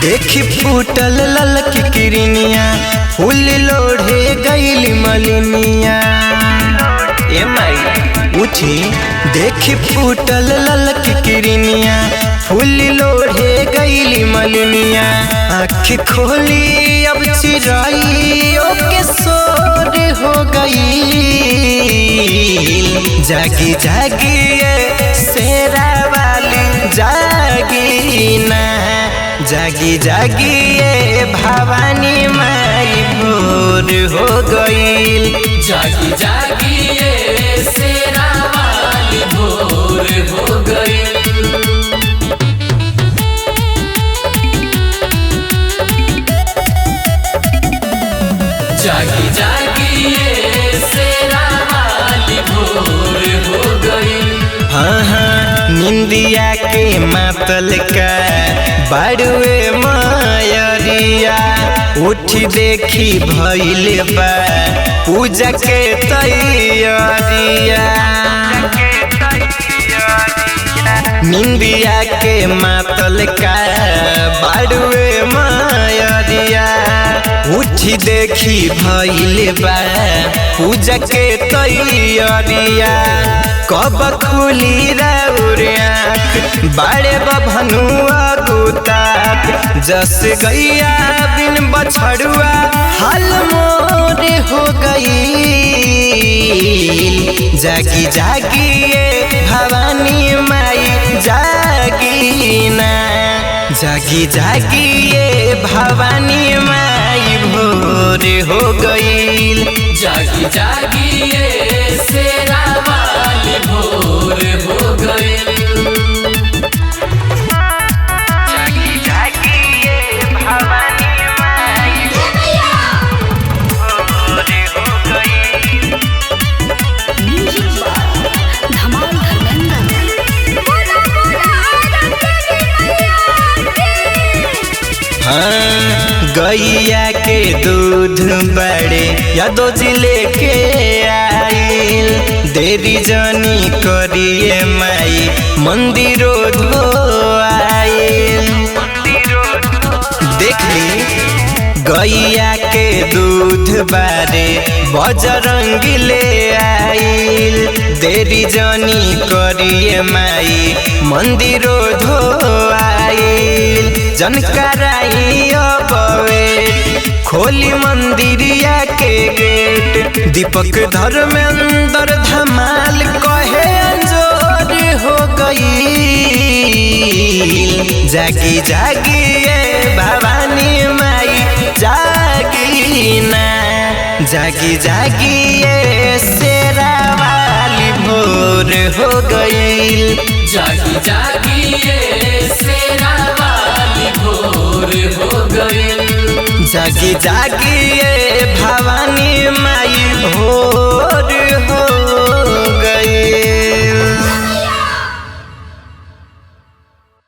देखी फूटल ललक किरनिया फूल लोढ़े गईली मलिनिया। ए माई उठी देखी फूटल ललक किरनिया फूल लोढ़े गईली मलिनिया। आँख खोली अब चिराइयों के सोर हो गई। जागी जागी ये शेरा वाली जागी ना, जागी जागी ये भवानी माई भोर हो गईल। जागी जागी ये शेरा वाली भोर हो गईल। जागी जागी ये शेरा वाली भोर हो गईल। हाँ हाँ निंदिया के मातल का बाड़ुए मायरिया। उठी देखी भइल बा पूजा के तैयारिया। निंदिया के मातल का बाड़ुए मायरिया। उठी देखी भइल बा पूजा के तैयारिया। कब खुली राउर आँख बाड़े बभनुआ गुताक। जस गैया बिन बछड़ुआ हाल मोर हो गई। जागी जागी ये भवानी माई जागी ना, जागी जागी ये भवानी माई भोर हो गईल। जागी जागी ये शेरा वाली भोर हो गईल। जागी जागी ये भवानी माई भोर हो गईल। धमाल हाँ गैया के दूध बड़े यादो जिले के आइल। देरी जनी करिए माई मंदिरो धो आइल। देख ली गैया के दूध बारे बजरंगी ले आइल। देरी जनी करिए माई मंदिरो धो आइल। जनकराई अबवे खोली मंदिरिया के गेट। दीपक धर्मेंद्र धमाल कहे अंजोर हो गई। जागी जागी ये भवानी माई जागी ना, जागी जागी ये शेरा वाली भोर हो गई। जागी जागी ये शेरा वाली भोर हो गईल। जागी जागी ये भवानी माई भोर हो